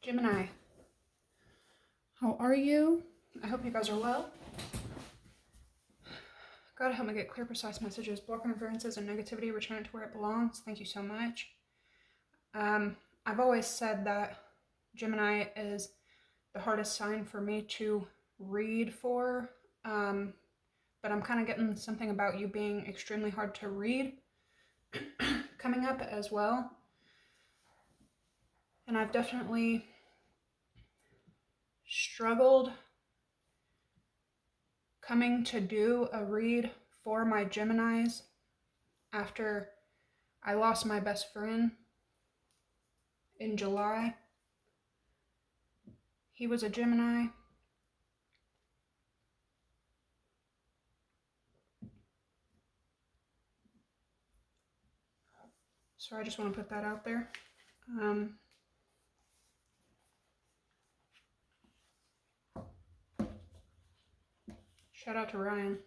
Gemini, how are you? I hope you guys are well. God, help me get clear, precise messages, block interferences and negativity, return it to where it belongs. Thank you so much. I've always said that Gemini is the hardest sign for me to read for, but I'm kind of getting something about you being extremely hard to read coming up as well. And I've definitely struggled coming to do a read for my Geminis after I lost my best friend in July. He was a Gemini. So I just want to put that out there. Shout out to Ryan.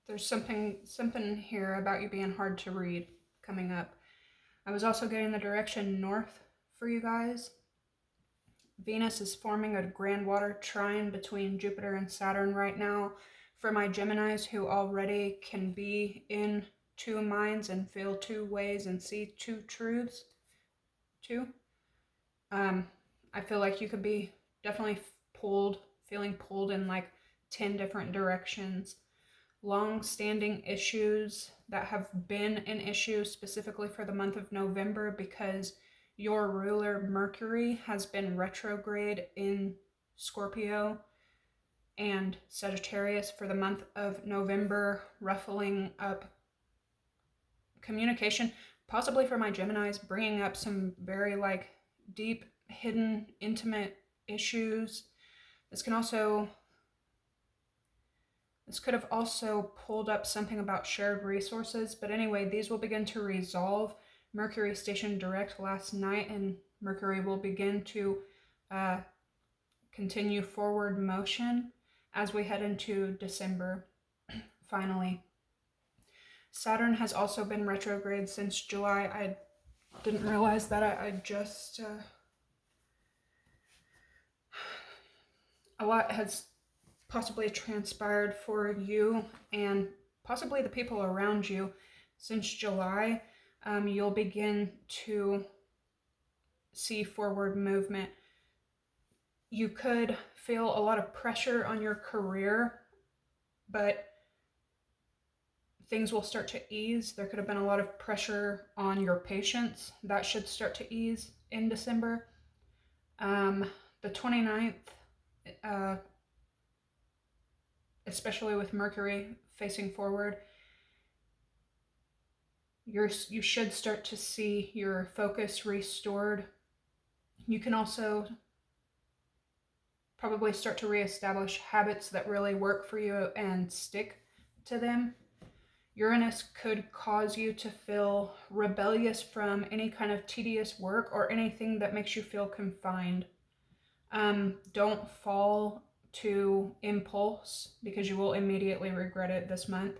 There's something here about you being hard to read coming up. I was also getting the direction north for you guys. Venus is forming a grand water trine between Jupiter and Saturn right now for my Geminis who already can be in two minds and feel two ways and see two truths too. I feel like you could be definitely feeling pulled in like 10 different directions. Long-standing issues that have been an issue specifically for the month of November because your ruler Mercury has been retrograde in Scorpio and Sagittarius for the month of November, ruffling up communication, possibly for my Geminis, bringing up some very like deep, hidden, intimate issues. This could have also pulled up something about shared resources, but anyway, these will begin to resolve. Mercury stationed direct last night, and Mercury will begin to continue forward motion as we head into December, finally. Saturn has also been retrograde since July. I didn't realize that. I just... a lot has possibly transpired for you and possibly the people around you since July. You'll begin to see forward movement. You could feel a lot of pressure on your career, but things will start to ease. There could have been a lot of pressure on your patience. That should start to ease in December. The 29th, especially with Mercury facing forward, you should start to see your focus restored. You can also probably start to reestablish habits that really work for you and stick to them. Uranus could cause you to feel rebellious from any kind of tedious work or anything that makes you feel confined. Don't fall to impulse because you will immediately regret it this month.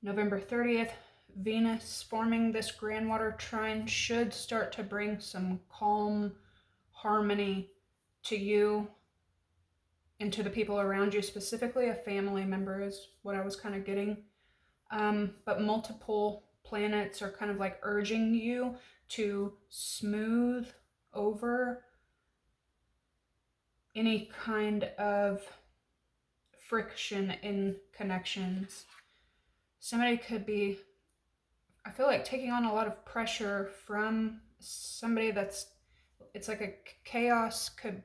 November 30th, Venus forming this grand water trine should start to bring some calm, harmony to you and to the people around you, specifically a family member is what I was kind of getting. But multiple planets are kind of like urging you to smooth over any kind of friction in connections. Somebody could be, I feel like, taking on a lot of pressure from somebody it's like a chaos could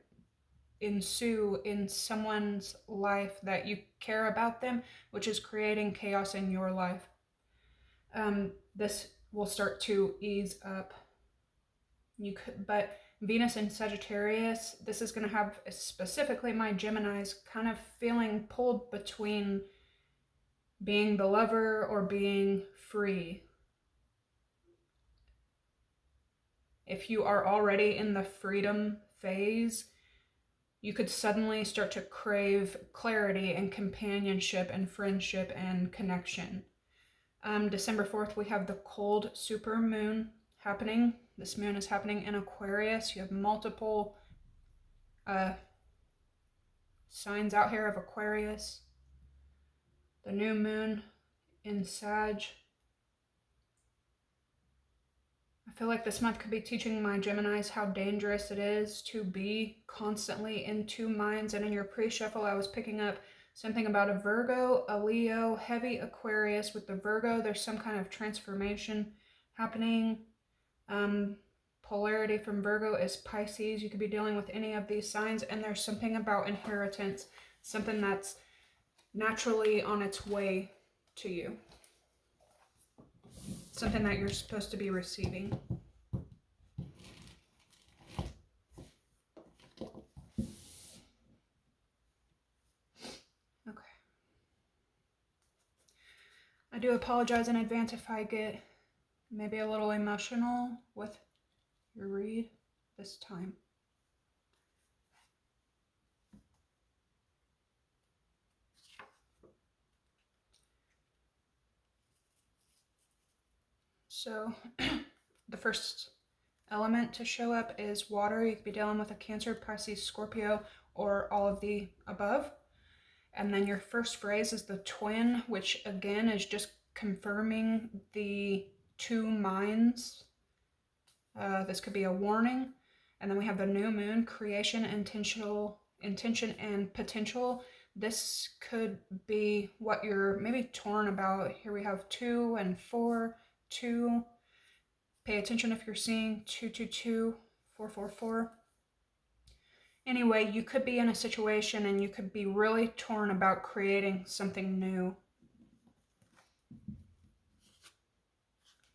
ensue in someone's life that you care about them, which is creating chaos in your life. This will start to ease up. But Venus in Sagittarius, this is going to have specifically my Geminis kind of feeling pulled between being the lover or being free. If you are already in the freedom phase, you could suddenly start to crave clarity and companionship and friendship and connection. December 4th, we have the cold super moon happening. This moon is happening in Aquarius. You have multiple signs out here of Aquarius. The new moon in Sag. I feel like this month could be teaching my Geminis how dangerous it is to be constantly in two minds. And in your pre-shuffle, I was picking up something about a Virgo, a Leo, heavy Aquarius. With the Virgo, there's some kind of transformation happening. Polarity from Virgo is Pisces. You could be dealing with any of these signs. And there's something about inheritance, something that's naturally on its way to you. Something that you're supposed to be receiving. Okay. I do apologize in advance if I get maybe a little emotional with your read this time. So the first element to show up is water. You could be dealing with a Cancer, Pisces, Scorpio, or all of the above. And then your first phrase is the twin, which again is just confirming the two minds. This could be a warning. And then we have the new moon, creation, intention, and potential. This could be what you're maybe torn about. Here we have 2 and 4, 2. Pay attention if you're seeing 222, 444. Anyway, you could be in a situation and you could be really torn about creating something new.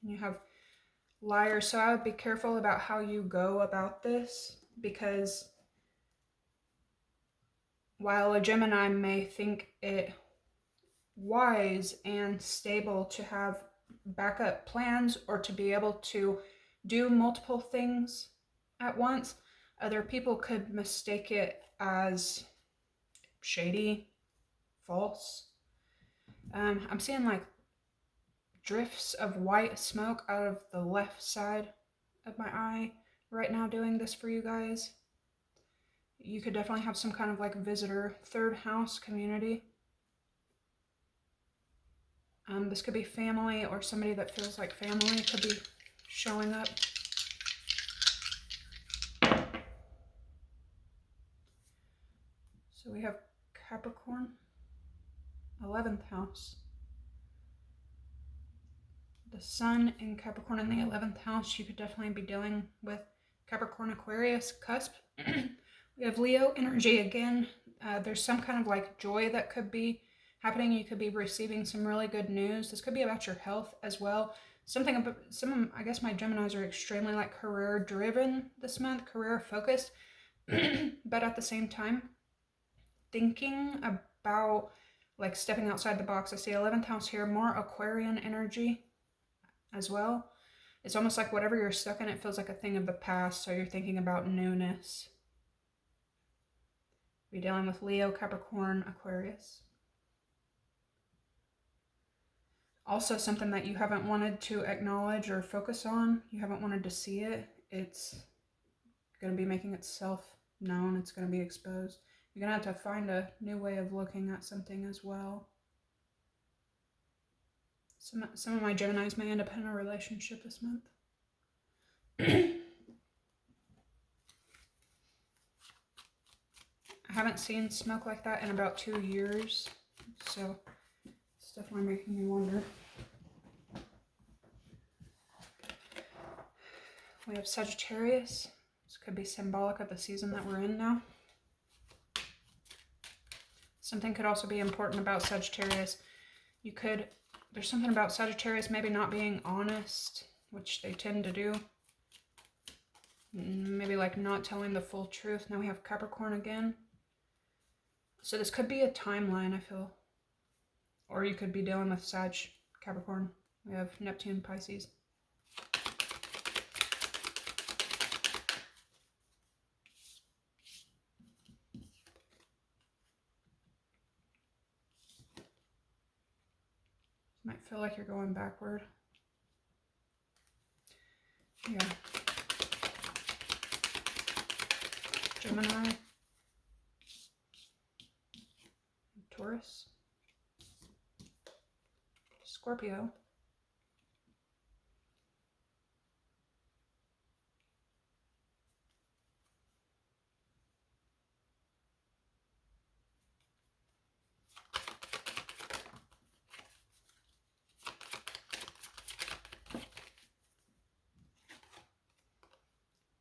You have Liar, so I would be careful about how you go about this, because while a Gemini may think it wise and stable to have backup plans or to be able to do multiple things at once, other people could mistake it as shady, false. I'm seeing like drifts of white smoke out of the left side of my eye right now doing this for you guys. You could definitely have some kind of like visitor, third house community. This could be family or somebody that feels like family could be showing up. So we have Capricorn, 11th house. The sun in Capricorn in the 11th house. You could definitely be dealing with Capricorn, Aquarius, cusp. We have Leo energy again. There's some kind of like joy that could be happening. You could be receiving some really good news. This could be about your health as well. Something about I guess my Geminis are extremely like career driven this month, career focused, but at the same time, thinking about like stepping outside the box. I see 11th house here, more Aquarian energy as well. It's almost like whatever you're stuck in, it feels like a thing of the past. So you're thinking about newness. We're dealing with Leo, Capricorn, Aquarius. Also something that you haven't wanted to acknowledge or focus on. You haven't wanted to see it. It's going to be making itself known. It's going to be exposed. You're going to have to find a new way of looking at something as well. Some of my Geminis may end up in a relationship this month. I haven't seen smoke like that in about 2 years, so it's definitely making me wonder. We have Sagittarius. This could be symbolic of the season that we're in now. Something could also be important about Sagittarius. There's something about Sagittarius maybe not being honest, which they tend to do. Maybe like not telling the full truth. Now we have Capricorn again. So this could be a timeline, I feel. Or you could be dealing with Sag, Capricorn. We have Neptune, Pisces. Might feel like you're going backward. Yeah. Gemini. Taurus. Scorpio.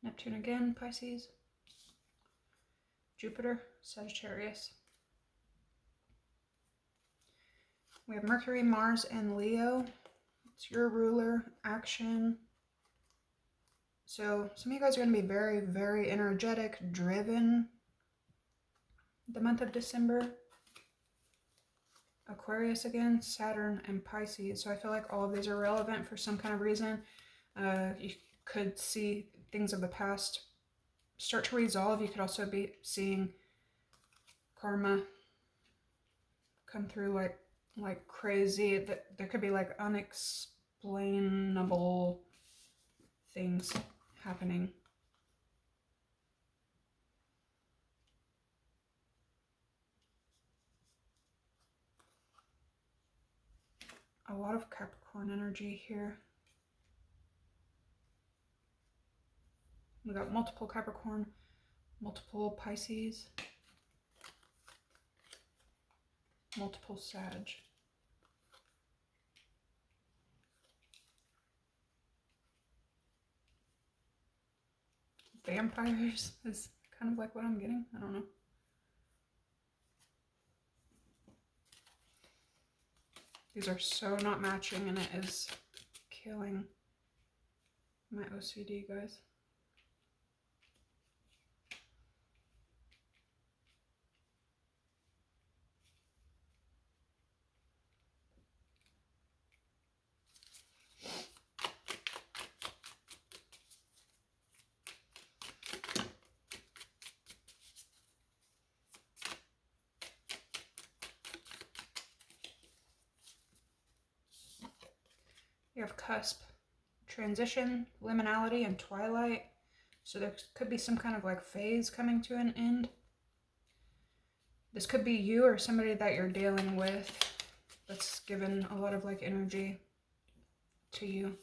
Neptune again, Pisces. Jupiter, Sagittarius. We have Mercury, Mars, and Leo. It's your ruler, action. So some of you guys are going to be very, very energetic, driven the month of December. Aquarius again, Saturn, and Pisces. So I feel like all of these are relevant for some kind of reason. You could see things of the past start to resolve. You could also be seeing karma come through like crazy. There could be like unexplainable things happening. A lot of Capricorn energy here. We got multiple Capricorn, multiple Pisces, multiple Sag. Vampires is kind of like what I'm getting. I don't know. These are so not matching, and it is killing my OCD, guys. You have cusp, transition, liminality, and twilight. So there could be some kind of like phase coming to an end. This could be you or somebody that you're dealing with that's given a lot of like energy to you.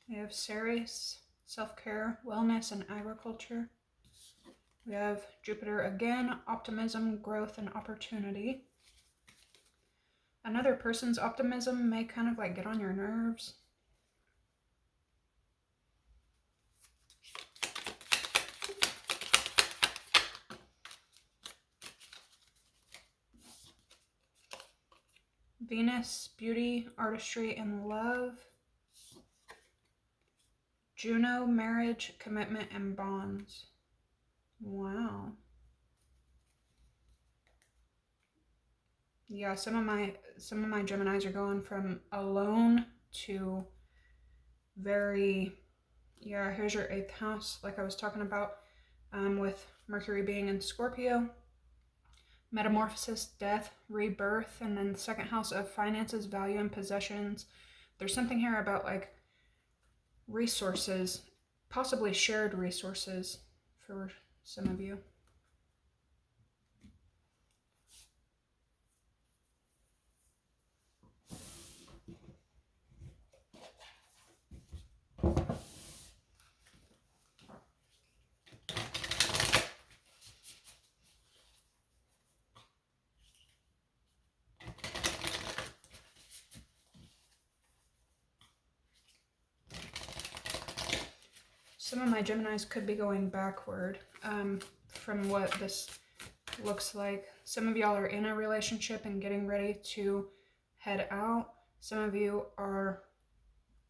We have Ceres, self-care, wellness, and agriculture. We have Jupiter again, optimism, growth, and opportunity. Another person's optimism may kind of like get on your nerves. Venus, beauty, artistry, and love. Juno, marriage, commitment, and bonds. Wow. Yeah, some of my Geminis are going from alone to very, yeah, here's your 8th house, like I was talking about, with Mercury being in Scorpio. Metamorphosis, death, rebirth, and then the 2nd house of finances, value, and possessions. There's something here about like resources, possibly shared resources for some of you. Some of my Geminis could be going backward from what this looks like. Some of y'all are in a relationship and getting ready to head out. Some of you are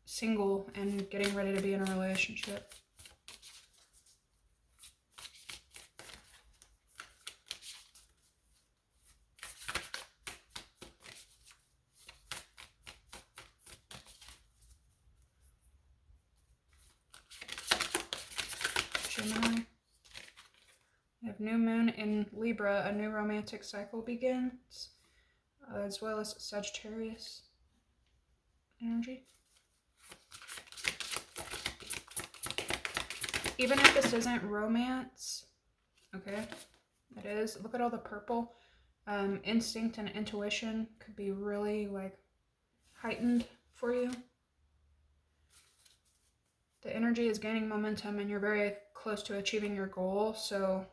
single and getting ready to be in a relationship. Gemini. We have new moon in Libra, a new romantic cycle begins, as well as Sagittarius energy. Even if this isn't romance, okay, it is. Look at all the purple. Instinct and intuition could be really like heightened for you. The energy is gaining momentum and you're very close to achieving your goal. So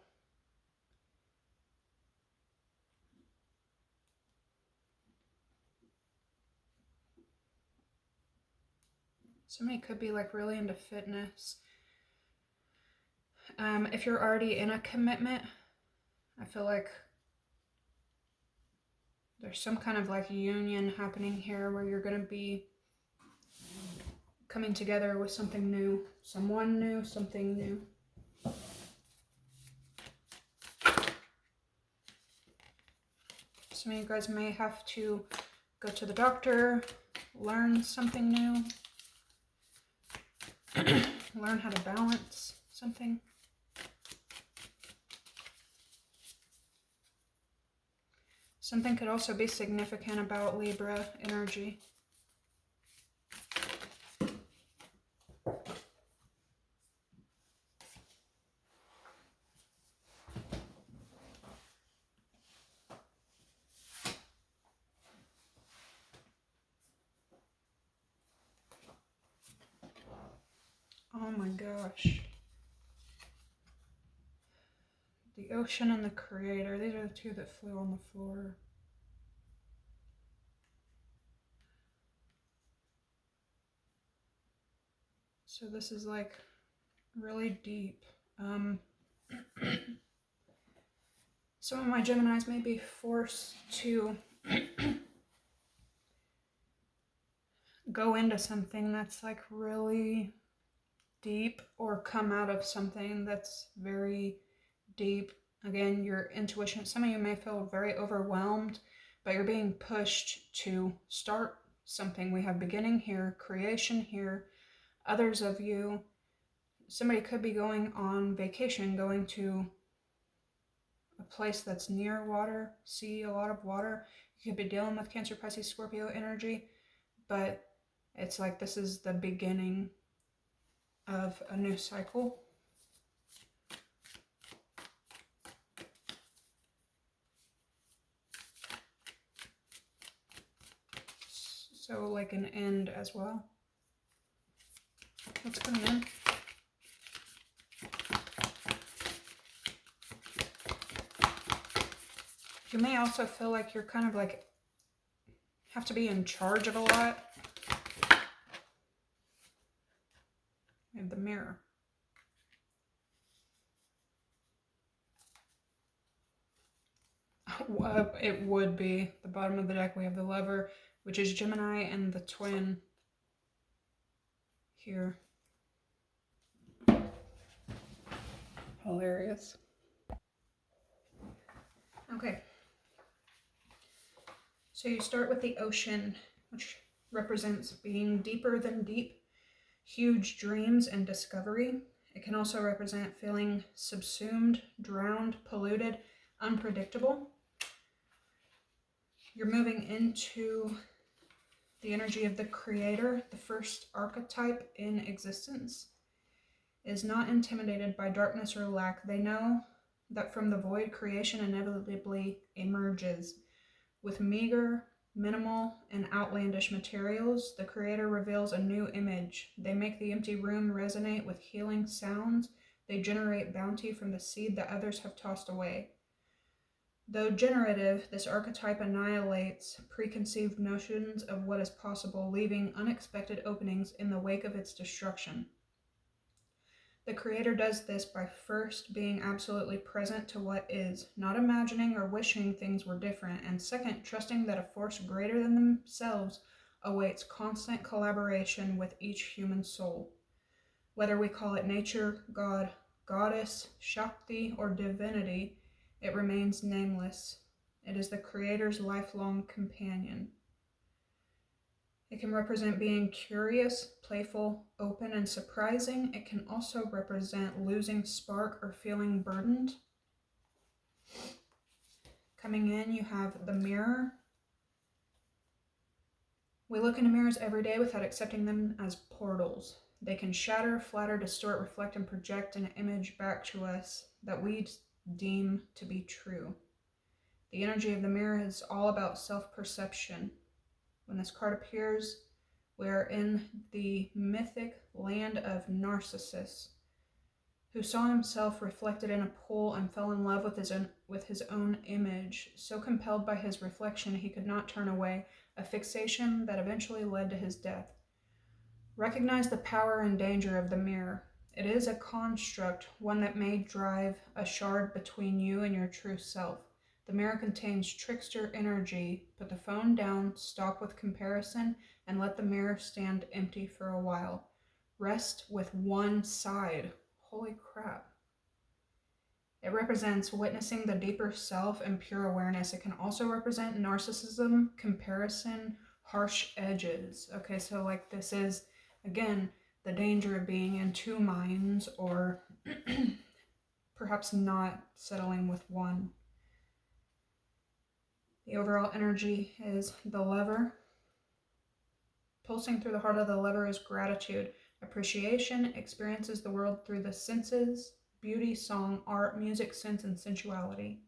somebody could be like really into fitness. If you're already in a commitment, I feel like there's some kind of like union happening here where you're going to be coming together with something new, someone new, something new. Some of you guys may have to go to the doctor, learn something new, learn how to balance something. Something could also be significant about Libra energy. Oh my gosh. The ocean and the creator. These are the two that flew on the floor. So this is like really deep. Some of my Geminis may be forced to go into something that's like really deep or come out of something that's very deep. Again, your intuition. Some of you may feel very overwhelmed, but you're being pushed to start something. We have beginning here, creation here. Others of you, somebody could be going on vacation, going to a place that's near water, see a lot of water. You could be dealing with Cancer, Pisces, Scorpio energy, but it's like this is the beginning of a new cycle. So like an end as well. What's coming in? You may also feel like you're kind of like have to be in charge of a lot. And the mirror. It would be the bottom of the deck. We have the Lover, which is Gemini, and the Twin here. Hilarious. Okay. So you start with the ocean, which represents being deeper than deep, huge dreams and discovery. It can also represent feeling subsumed, drowned, polluted, unpredictable. You're moving into the energy of the creator. The first archetype in existence is not intimidated by darkness or lack. They know that from the void, creation inevitably emerges. With meager, minimal, and outlandish materials, the creator reveals a new image. They make the empty room resonate with healing sounds. They generate bounty from the seed that others have tossed away. Though generative, this archetype annihilates preconceived notions of what is possible, leaving unexpected openings in the wake of its destruction. The creator does this by first being absolutely present to what is, not imagining or wishing things were different, and second, trusting that a force greater than themselves awaits constant collaboration with each human soul. Whether we call it nature, God, goddess, Shakti, or divinity, it remains nameless. It is the creator's lifelong companion. It can represent being curious, playful, open, and surprising. It can also represent losing spark or feeling burdened. Coming in, you have the mirror. We look into mirrors every day without accepting them as portals. They can shatter, flatter, distort, reflect, and project an image back to us that we deem to be true. The energy of the mirror is all about self-perception. When this card appears, we are in the mythic land of Narcissus, who saw himself reflected in a pool and fell in love with his own image. So compelled by his reflection, he could not turn away, a fixation that eventually led to his death. Recognize the power and danger of the mirror. It is a construct, one that may drive a shard between you and your true self. The mirror contains trickster energy. Put the phone down, stop with comparison, and let the mirror stand empty for a while. Rest with one side. Holy crap. It represents witnessing the deeper self and pure awareness. It can also represent narcissism, comparison, harsh edges. Okay, so like this is, again, the danger of being in two minds or perhaps not settling with one. The overall energy is the Lover. Pulsing through the heart of the Lover is gratitude, appreciation, experiences the world through the senses, beauty, song, art, music, sense, and sensuality.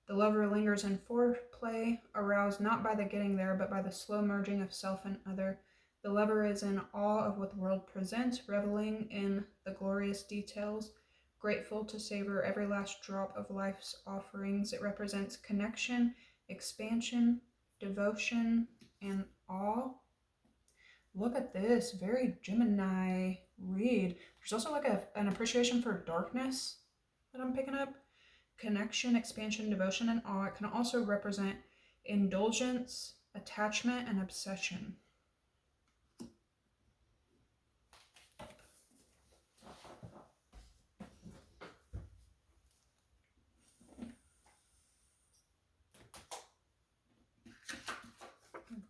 The Lover lingers in foreplay, aroused not by the getting there, but by the slow merging of self and other. The Lover is in awe of what the world presents, reveling in the glorious details, grateful to savor every last drop of life's offerings. It represents connection, expansion, devotion, and awe. Look at this, very Gemini read. There's also like an appreciation for darkness that I'm picking up. Connection, expansion, devotion, and awe. It can also represent indulgence, attachment, and obsession.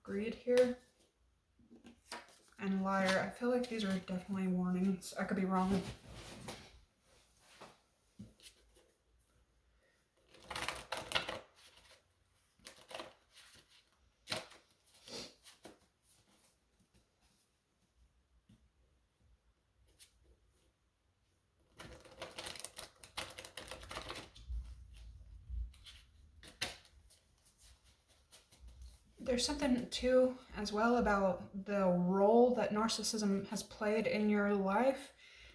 Greed here. And Liar. I feel like these are definitely warnings. I could be wrong. There's something too as well about the role that narcissism has played in your life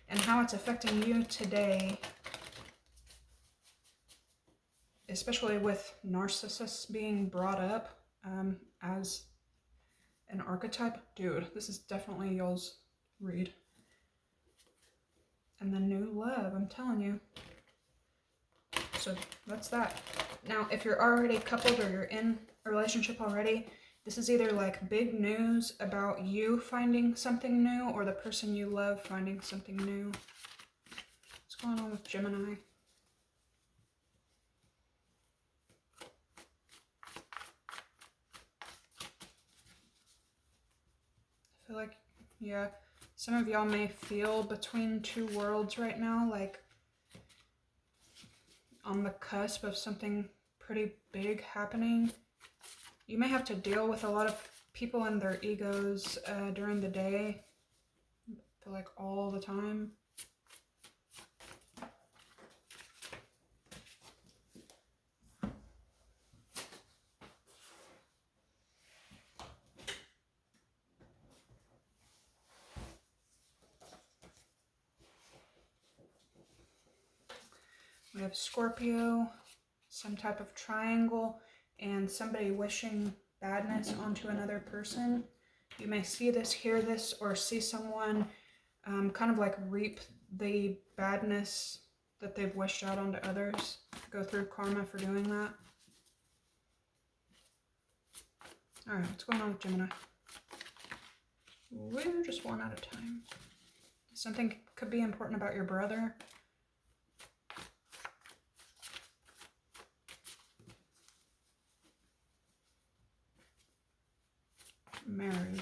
and how it's affecting you today, especially with narcissists being brought up as an archetype. Dude, this is definitely y'all's read. And the new love, I'm telling you. So that's that. Now, if you're already coupled or you're in a relationship already, this is either like big news about you finding something new or the person you love finding something new. What's going on with Gemini? I feel like, yeah, some of y'all may feel between two worlds right now, like on the cusp of something pretty big happening. You may have to deal with a lot of people and their egos during the day. I feel like all the time. We have Scorpio, some type of triangle, and somebody wishing badness onto another person. You may see this, hear this, or see someone kind of like reap the badness that they've wished out onto others, go through karma for doing that. All right, what's going on with Gemini? We're just one at a time. Something could be important about your brother. marriage.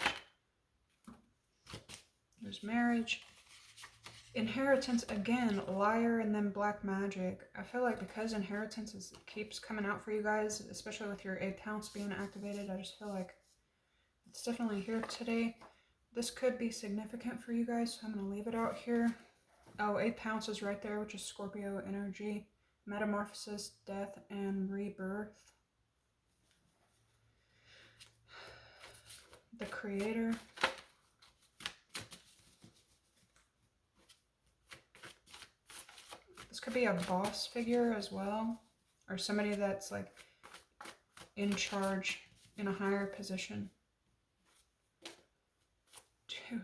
There's marriage. Inheritance again, liar, and then black magic. I feel like because inheritance keeps coming out for you guys, especially with your 8th house being activated, I just feel like it's definitely here today. This could be significant for you guys, so I'm going to leave it out here. Oh, 8th house is right there, which is Scorpio energy. Metamorphosis, death, and rebirth. The creator. This could be a boss figure as well, or somebody that's like in charge in a higher position. Dude.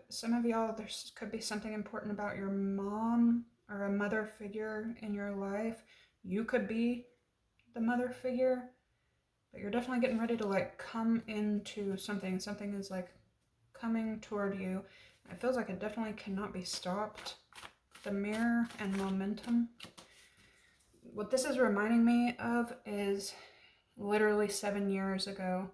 Some of y'all, there could be something important about your mom or a mother figure in your life. You could be the mother figure, but you're definitely getting ready to like come into something. Something is like coming toward you. It feels like it definitely cannot be stopped. The mirror and momentum. What this is reminding me of is literally 7 years ago.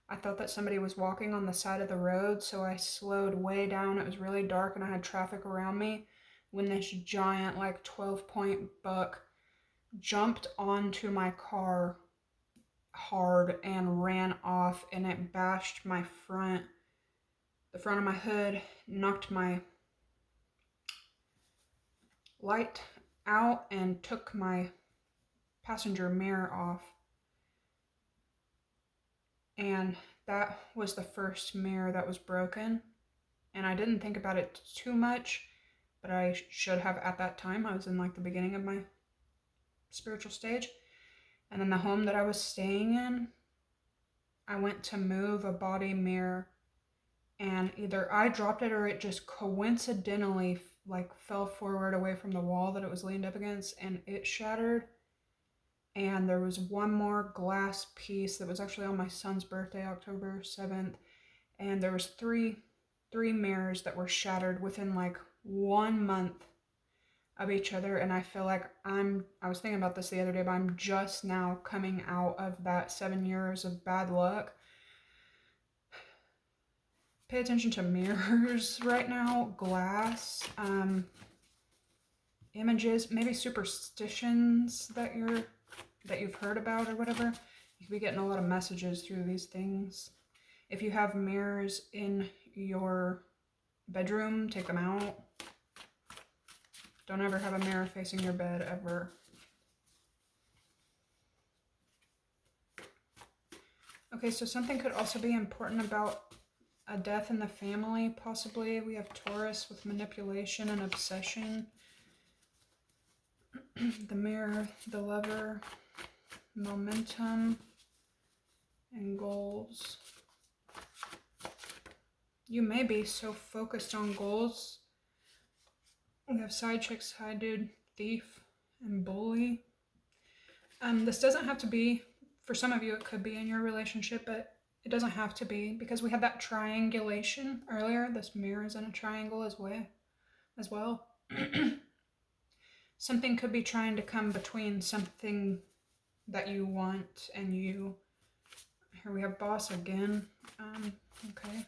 I thought that somebody was walking on the side of the road, so I slowed way down. It was really dark and I had traffic around me when this giant like 12-point buck jumped onto my car hard and ran off, and it bashed my the front of my hood, knocked my light out, and took my passenger mirror off. And that was the first mirror that was broken. And I didn't think about it too much, but I should have at that time. I was in like the beginning of my spiritual stage. And then the home that I was staying in, I went to move a body mirror, and either I dropped it or it just coincidentally like fell forward away from the wall that it was leaned up against, and it shattered. And there was one more glass piece that was actually on my son's birthday, October 7th. And there was three mirrors that were shattered within like 1 month of each other. And I feel like I was thinking about this the other day, but I'm just now coming out of that 7 years of bad luck. Pay attention to mirrors right now, glass, images, maybe superstitions that you've heard about or whatever. You could be getting a lot of messages through these things. If you have mirrors in your bedroom, take them out. Don't ever have a mirror facing your bed, ever. Okay, so something could also be important about a death in the family, possibly. We have Taurus with manipulation and obsession. The mirror, the lover, momentum, and goals. You may be so focused on goals. We have side chick, side dude, thief, and bully. This doesn't have to be, for some of you it could be in your relationship, but it doesn't have to be, because we had that triangulation earlier. This mirror is in a triangle as well. Something could be trying to come between something that you want and you. Here we have boss again. Okay.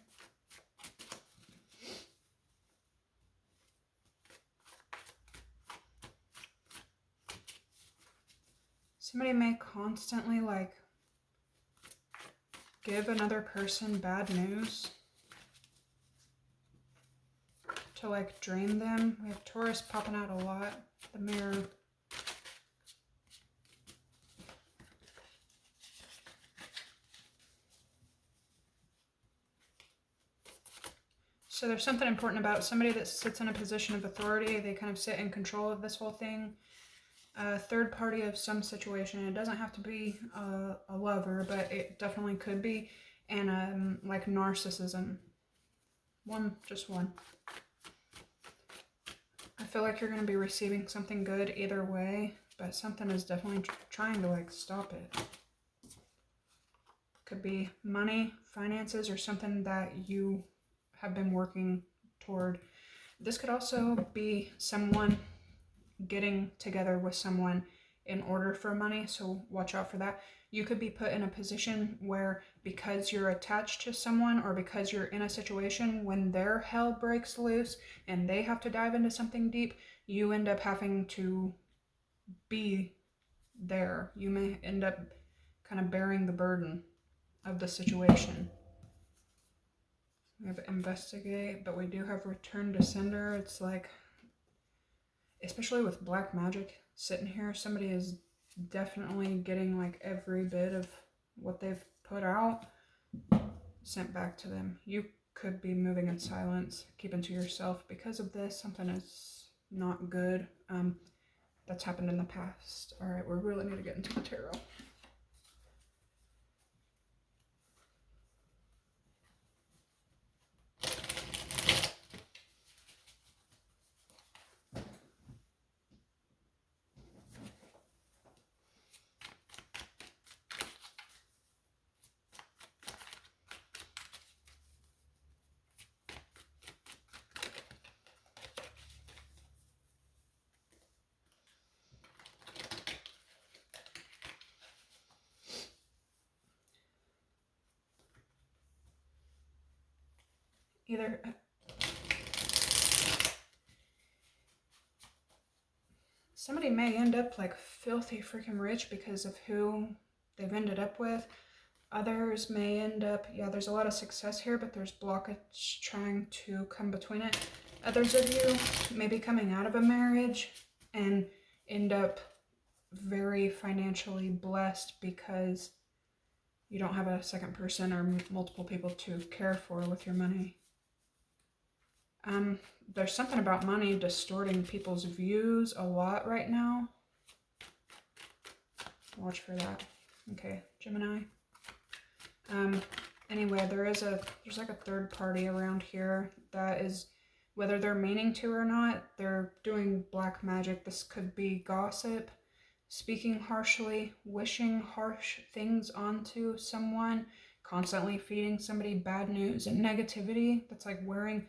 Somebody may constantly like give another person bad news to like drain them. We have Taurus popping out a lot. The mirror. So there's something important about somebody that sits in a position of authority. They kind of sit in control of this whole thing. A third party of some situation. It doesn't have to be a lover, but it definitely could be. And like narcissism. Just one. I feel like you're going to be receiving something good either way, but something is definitely trying to like stop it. Could be money, finances, or something that you have been working toward. This could also be someone getting together with someone in order for money, so watch out for that. You could be put in a position where, because you're attached to someone or because you're in a situation when their hell breaks loose and they have to dive into something deep, you end up having to be there. You may end up kind of bearing the burden of the situation. We have investigate, but we do have return to sender. It's like, especially with black magic sitting here, somebody is definitely getting like every bit of what they've put out sent back to them. You could be moving in silence, keeping to yourself because of this. Something is not good. That's happened in the past. All right, we really need to get into the tarot. Either somebody may end up like filthy freaking rich because of who they've ended up with. Others may end up, yeah, there's a lot of success here, but there's blockage trying to come between it. Others of you may be coming out of a marriage and end up very financially blessed because you don't have a second person or multiple people to care for with your money. There's something about money distorting people's views a lot right now. Watch for that. Okay, Gemini. Anyway, there's like a third party around here that is, whether they're meaning to or not, they're doing black magic. This could be gossip, speaking harshly, wishing harsh things onto someone, constantly feeding somebody bad news and negativity that's like wearing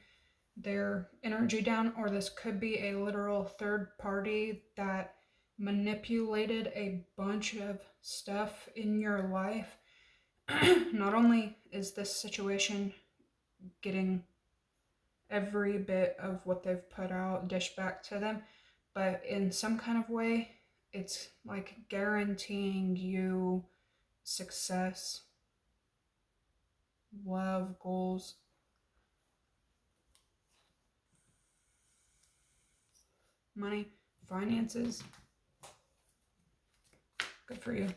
their energy down. Or this could be a literal third party that manipulated a bunch of stuff in your life. Not only is this situation getting every bit of what they've put out dished back to them, but in some kind of way, it's like guaranteeing you success, love, goals. Money, finances. Good for you.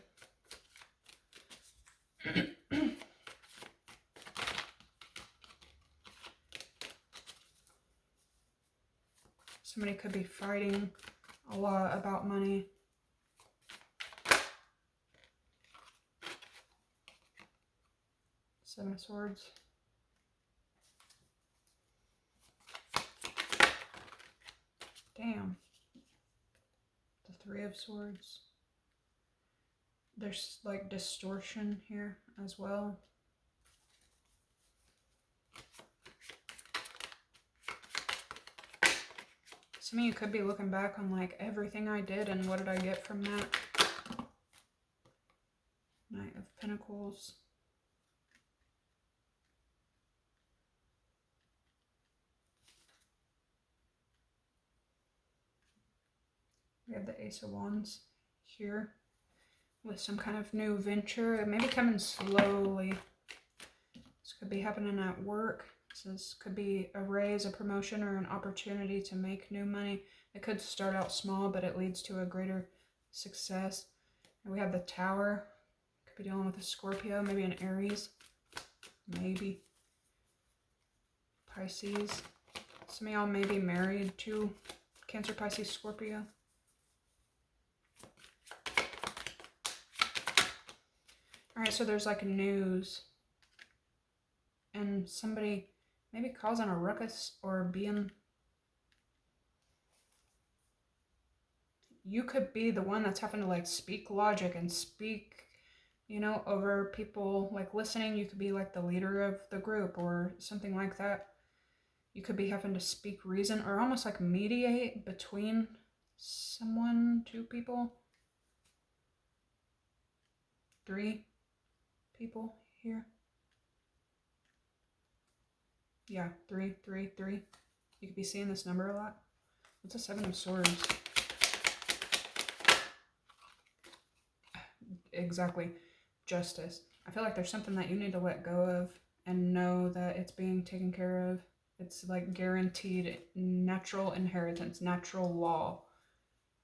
Somebody could be fighting a lot about money. Seven of Swords. Damn. The Three of Swords. There's like distortion here as well. Some of you could be looking back on like everything I did and what did I get from that. Knight of Pentacles. We have the Ace of Wands here with some kind of new venture. It may be coming slowly. This could be happening at work. This could be a raise, a promotion, or an opportunity to make new money. It could start out small, but it leads to a greater success. And we have the Tower. Could be dealing with a Scorpio, maybe an Aries. Maybe. Pisces. Some of y'all may be married to Cancer, Pisces, Scorpio. Alright, so there's like news. And somebody maybe causing a ruckus or being... You could be the one that's having to like speak logic and speak, you know, over people like listening. You could be like the leader of the group or something like that. You could be having to speak reason or almost like mediate between someone, 2 people, 3 people here. Yeah, 3, 3, 3. You could be seeing this number a lot. What's a 7 of Swords? Exactly. Justice. I feel like there's something that you need to let go of and know that it's being taken care of. It's like guaranteed natural inheritance, natural law.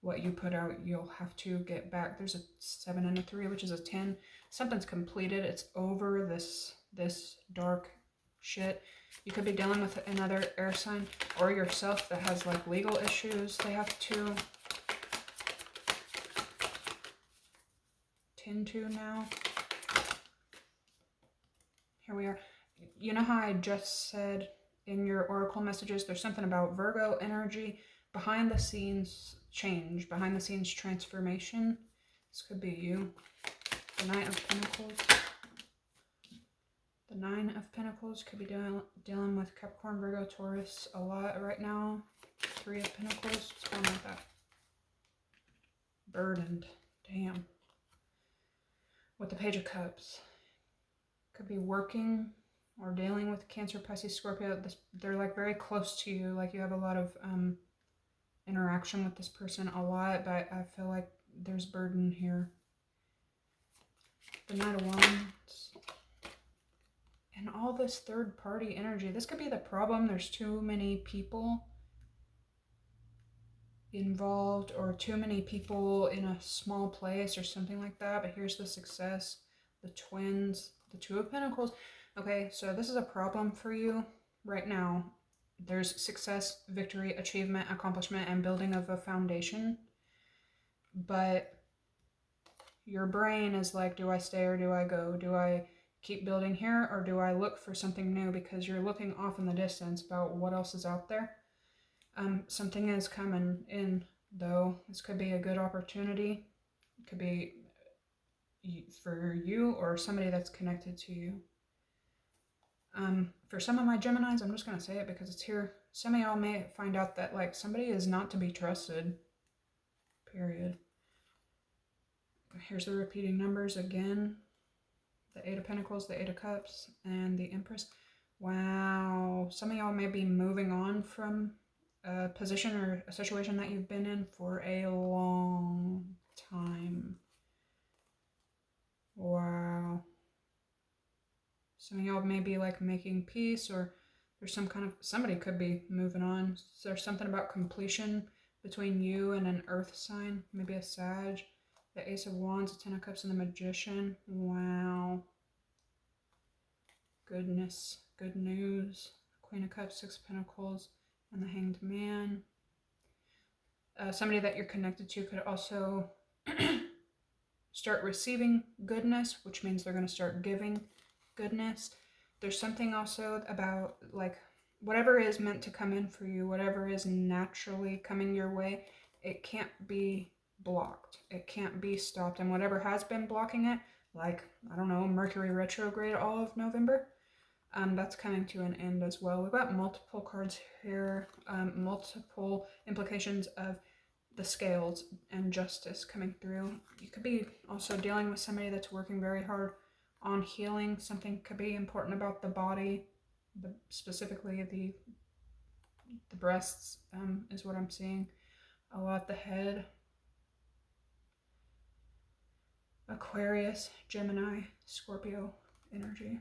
What you put out, you'll have to get back. There's a 7 and a 3, which is a 10. Something's completed. It's over this dark shit. You could be dealing with another air sign or yourself that has like legal issues they have to tend to now. Here we are. You know how I just said in your oracle messages, there's something about Virgo energy, behind the scenes change, behind the scenes transformation. This could be you. The Knight of Pentacles. The 9 of Pentacles could be dealing with Capricorn, Virgo, Taurus a lot right now. 3 of Pentacles. What's going on with that? Burdened. Damn. With the Page of Cups. Could be working or dealing with Cancer, Pisces, Scorpio. They're like very close to you. Like you have a lot of interaction with this person a lot, but I feel like there's burden here. The Knight of Wands. And all this third party energy. This could be the problem. There's too many people involved or too many people in a small place or something like that. But here's the success. The Twins. The 2 of Pentacles. Okay, so this is a problem for you right now. There's success, victory, achievement, accomplishment, and building of a foundation. But your brain is like, do I stay or do I go? Do I keep building here or do I look for something new? Because you're looking off in the distance about what else is out there. Something is coming in, though. This could be a good opportunity. It could be for you or somebody that's connected to you. For some of my Geminis, I'm just going to say it because it's here. Some of y'all may find out that like somebody is not to be trusted. Period. Here's the repeating numbers again. The 8 of Pentacles, the 8 of Cups, and the Empress. Wow. Some of y'all may be moving on from a position or a situation that you've been in for a long time. Wow. Some of y'all may be like making peace, or there's some kind of, somebody could be moving on. So there's something about completion between you and an earth sign, maybe a Sag. The Ace of Wands, the 10 of Cups, and the Magician. Wow. Goodness. Good news. Queen of Cups, 6 of Pentacles, and the Hanged Man. Somebody that you're connected to could also start receiving goodness, which means they're going to start giving goodness. There's something also about like whatever is meant to come in for you, whatever is naturally coming your way, it can't be blocked. It can't be stopped. And whatever has been blocking it, like, I don't know, Mercury retrograde all of November, that's coming to an end as well. We've got multiple cards here, multiple implications of the scales and justice coming through. You could be also dealing with somebody that's working very hard on healing. Something could be important about the body, specifically the breasts is what I'm seeing a lot. The head. Aquarius, Gemini, Scorpio energy.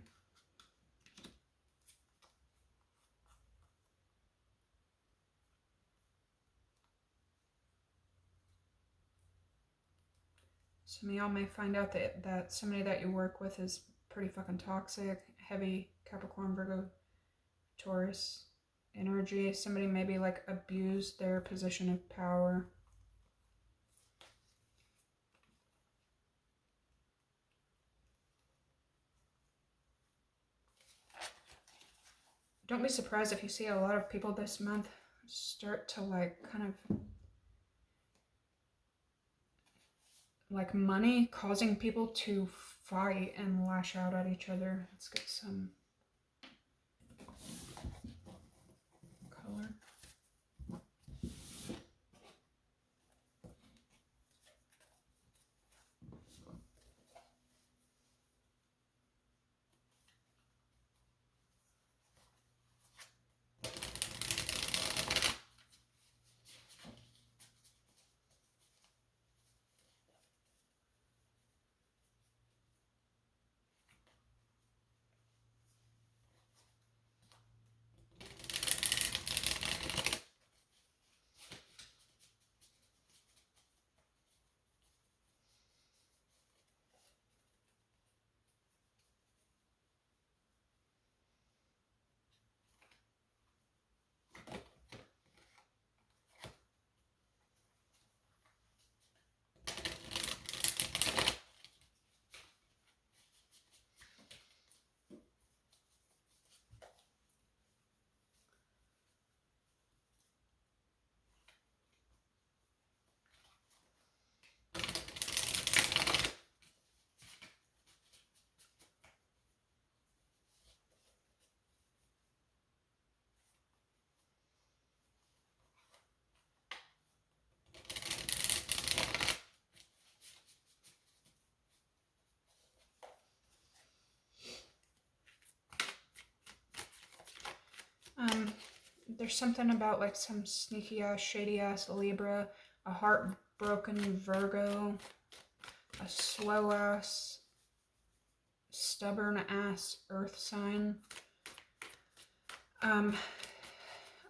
Some of y'all may find out that somebody that you work with is pretty fucking toxic, heavy Capricorn, Virgo, Taurus energy. Somebody maybe like abused their position of power. Don't be surprised if you see a lot of people this month start to like kind of like money causing people to fight and lash out at each other. Let's get some. color. There's something about like some sneaky ass, shady ass Libra, a heartbroken Virgo, a slow ass, stubborn ass Earth sign, a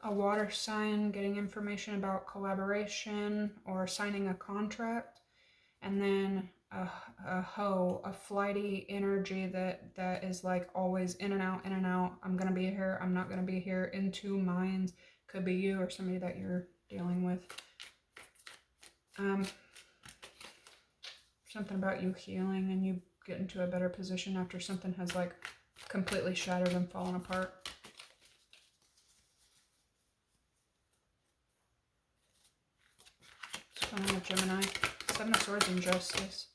water sign getting information about collaboration or signing a contract, and then a flighty energy that is like always in and out, in and out. I'm gonna be here, I'm not gonna be here, in two minds. Could be you or somebody that you're dealing with. Something about you healing and you get into a better position after something has like completely shattered and fallen apart. What's going on with Gemini? Seven of Swords and Justice.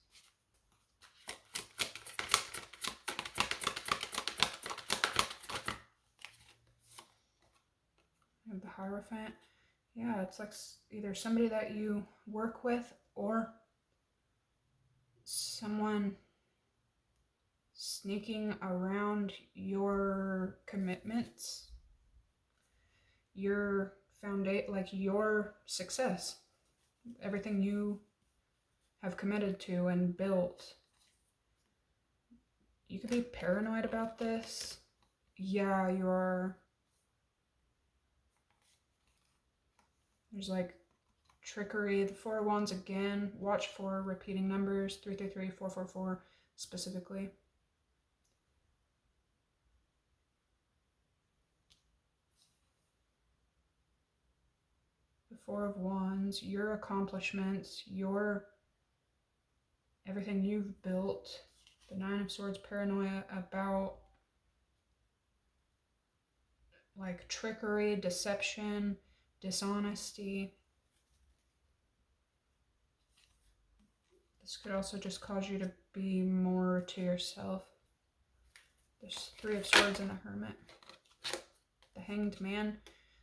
The Hierophant. Yeah, it's like either somebody that you work with or someone sneaking around your commitments, your foundation, like your success, everything you have committed to and built. You could be paranoid about this. Yeah, you are. There's like trickery. The Four of Wands again. Watch for repeating numbers. 333, 444 specifically. The Four of Wands. Your accomplishments. Your everything you've built. The Nine of Swords. Paranoia about like trickery, deception, dishonesty. This could also just cause you to be more to yourself. There's Three of Swords and the Hermit. The Hanged Man.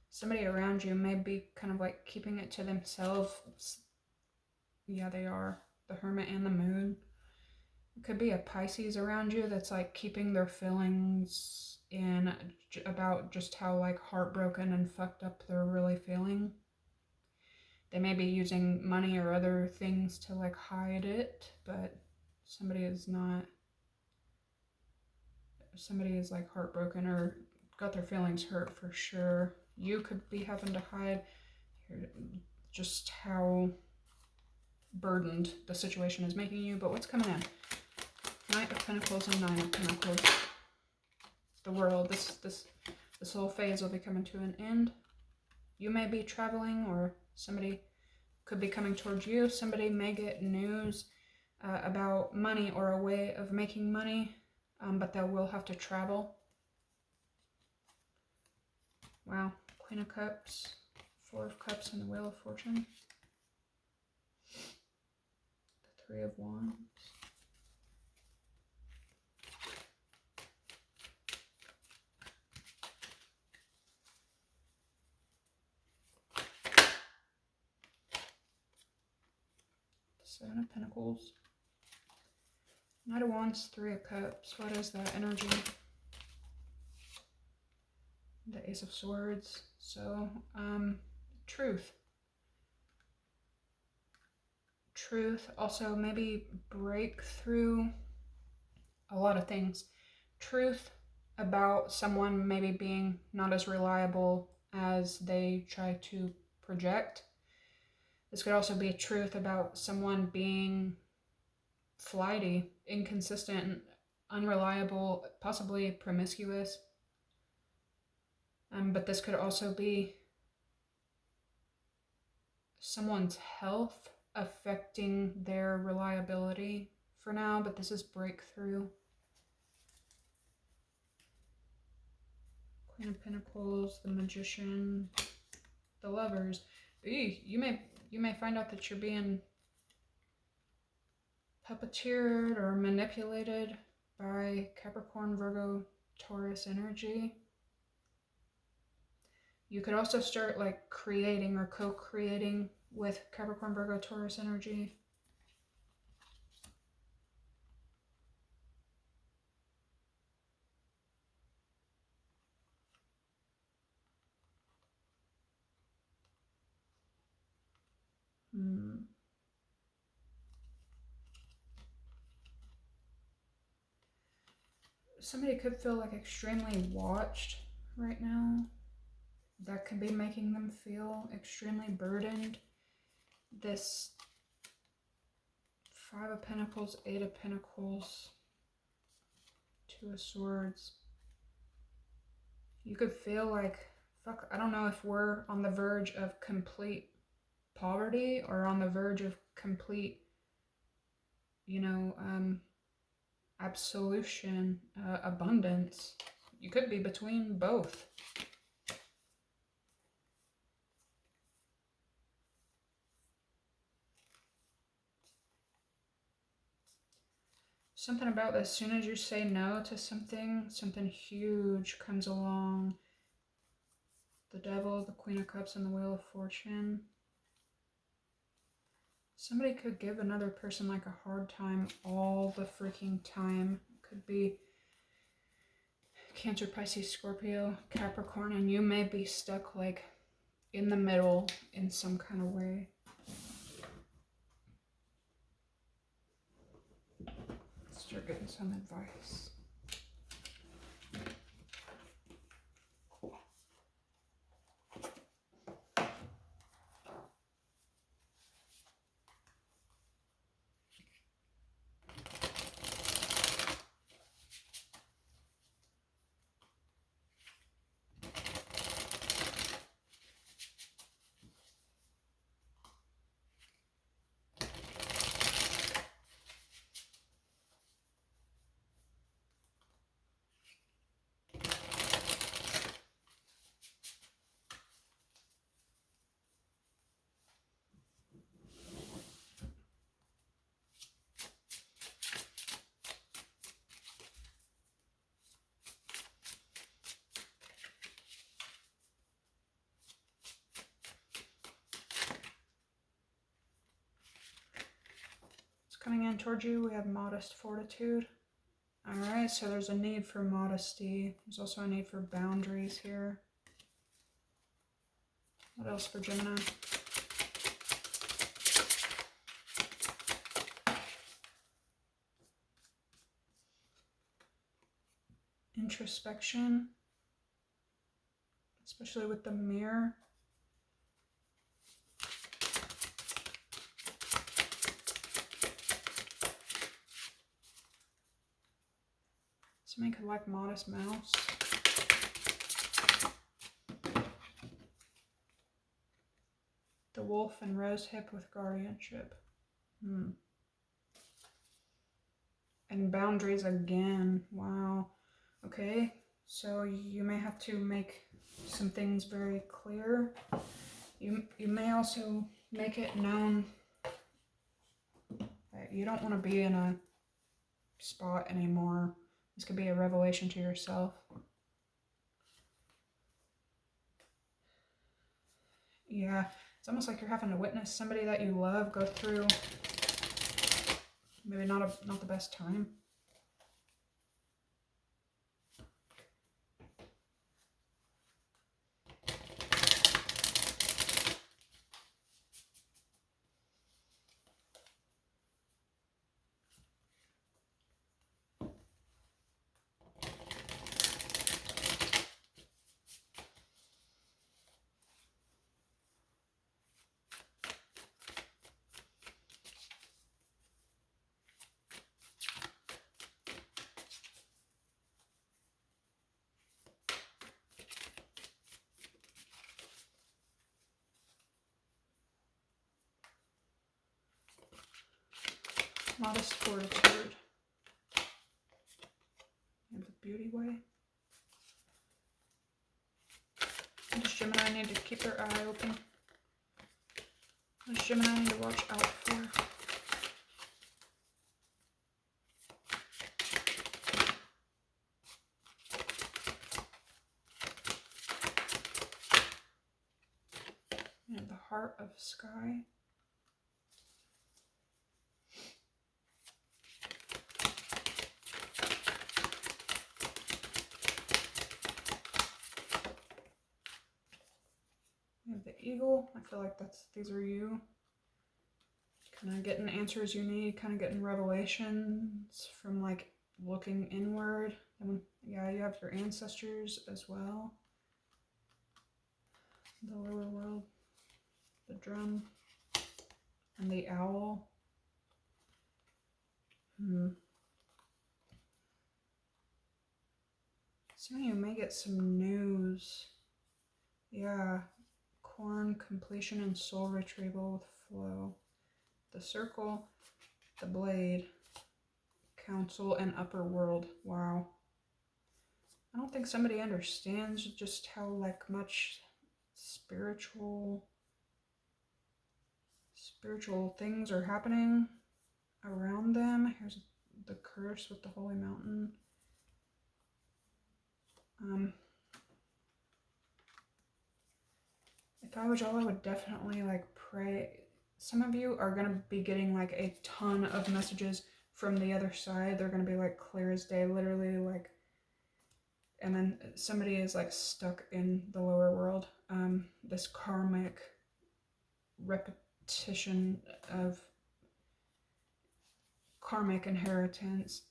Somebody around you may be kind of like keeping it to themselves. Yeah, they are. The Hermit and the Moon. It could be a Pisces around you that's like keeping their feelings in about just how like heartbroken and fucked up they're really feeling. They may be using money or other things to like hide it, but somebody is like heartbroken or got their feelings hurt for sure. You could be having to hide just how burdened the situation is making you. But what's coming in? Knight of Pentacles and Nine of Pentacles. The World. This whole phase will be coming to an end. You may be traveling, or somebody could be coming towards you. Somebody may get news about money or a way of making money, but they will have to travel. Wow. Queen of Cups, Four of Cups, and the Wheel of Fortune. The Three of Wands. Seven of Pentacles. Knight of Wands, Three of Cups. What is that energy? The Ace of Swords. So, truth. Truth. Also, maybe breakthrough. A lot of things. Truth about someone maybe being not as reliable as they try to project. This could also be a truth about someone being flighty, inconsistent, unreliable, possibly promiscuous. But this could also be someone's health affecting their reliability for now, but this is breakthrough. Queen of Pentacles, the Magician, the Lovers. You may find out that you're being puppeteered or manipulated by Capricorn, Virgo, Taurus energy. You could also start like creating or co-creating with Capricorn, Virgo, Taurus energy. Somebody could feel like extremely watched right now. That could be making them feel extremely burdened. This Five of Pentacles, Eight of Pentacles, Two of Swords. You could feel like, fuck, I don't know if we're on the verge of complete poverty or on the verge of complete, absolution, abundance. You could be between both. Something about as soon as you say no to something, something huge comes along. The Devil, the Queen of Cups, and the Wheel of Fortune. Somebody could give another person like a hard time all the freaking time. Could be Cancer, Pisces, Scorpio, Capricorn, and you may be stuck like in the middle in some kind of way. Let's start getting some advice. Coming in towards you, we have modest fortitude. Alright, so there's a need for modesty. There's also a need for boundaries here. What else for Gemini? Introspection, especially with the mirror. Somebody could like Modest Mouse. The Wolf and Rosehip with guardianship. And boundaries again. Wow. Okay, so you may have to make some things very clear. You may also make it known that you don't want to be in a spot anymore. This could be a revelation to yourself. Yeah, it's almost like you're having to witness somebody that you love go through maybe not the best time. Modest fortitude. And the beauty way. Does Gemini need to keep their eye open? What does Gemini need to watch out for? And the heart of sky. We have the eagle. I feel like these are you. Kind of getting answers you need, kind of getting revelations from like looking inward. And yeah, you have your ancestors as well. The lower world, the drum, and the owl. So you may get some news. Yeah, corn, completion, and soul retrieval with flow. The circle, the blade, council, and upper world. Wow. I don't think somebody understands just how like much spiritual things are happening around them. Here's the curse with the holy mountain. If I was y'all, I would definitely like pray. Some of you are going to be getting like a ton of messages from the other side. They're going to be like clear as day, literally like, and then somebody is like stuck in the lower world. This karmic repetition of karmic inheritance.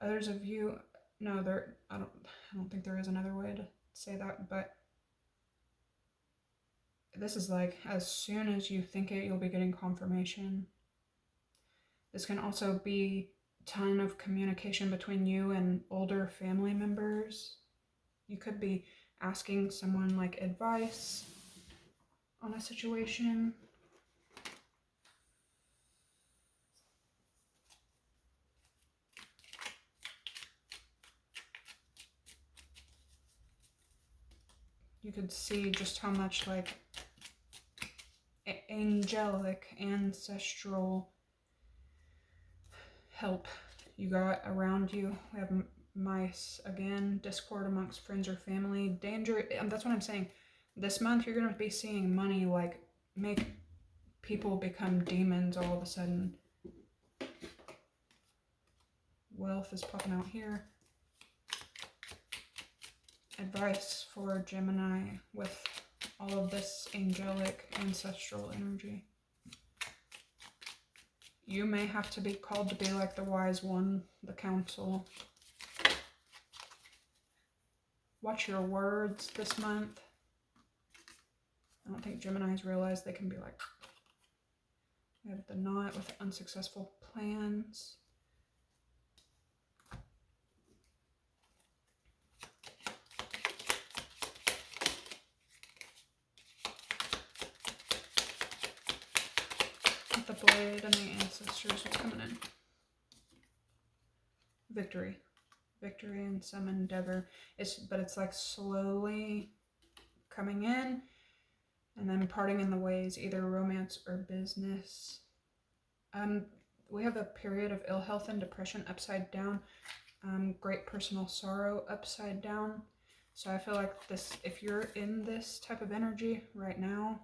Others of you, no, I don't think there is another way to say that, but this is like as soon as you think it, you'll be getting confirmation. This can also be a ton of communication between you and older family members. You could be asking someone like advice on a situation. You could see just how much like angelic, ancestral help you got around you. We have mice again, discord amongst friends or family, danger. That's what I'm saying. This month you're going to be seeing money like make people become demons all of a sudden. Wealth is popping out here. Advice for Gemini with all of this angelic ancestral energy. You may have to be called to be like the wise one, the council. Watch your words this month. I don't think Geminis realize they can be like, we have the knot with unsuccessful plans. With the blade and the ancestors are coming in. Victory. Victory in some endeavor. But it's like slowly coming in and then parting in the ways, either romance or business. We have a period of ill health and depression upside down. Great personal sorrow upside down. So I feel like this, if you're in this type of energy right now,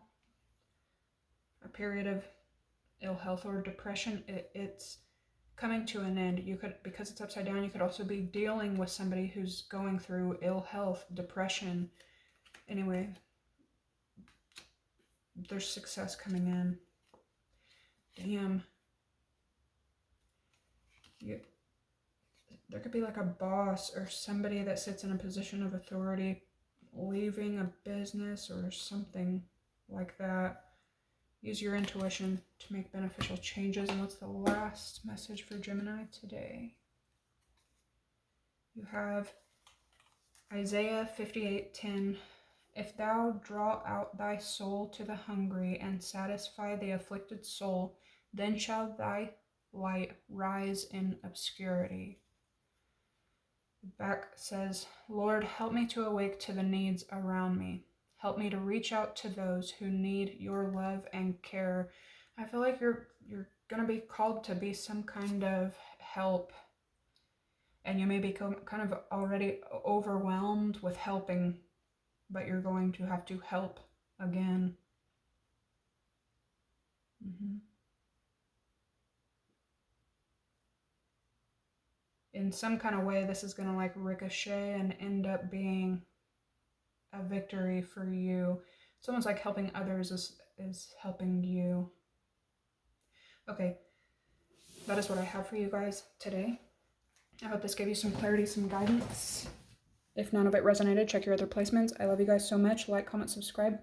a period of ill health or depression, it's coming to an end. You could, because it's upside down, you could also be dealing with somebody who's going through ill health, depression. Anyway, there's success coming in. Damn. There could be like a boss or somebody that sits in a position of authority leaving a business or something like that. Use your intuition to make beneficial changes. And what's the last message for Gemini today? You have Isaiah 58:10. If thou draw out thy soul to the hungry and satisfy the afflicted soul, then shall thy light rise in obscurity. The back says, Lord, help me to awake to the needs around me. Help me to reach out to those who need your love and care. I feel like you're going to be called to be some kind of help. And you may become kind of already overwhelmed with helping, but you're going to have to help again. In some kind of way, this is going to like ricochet and end up being a victory for you. Someone's like helping others is helping you. Okay, that is what I have for you guys today. I hope this gave you some clarity, some guidance. If none of it resonated, check your other placements. I love you guys so much. Like, comment, subscribe.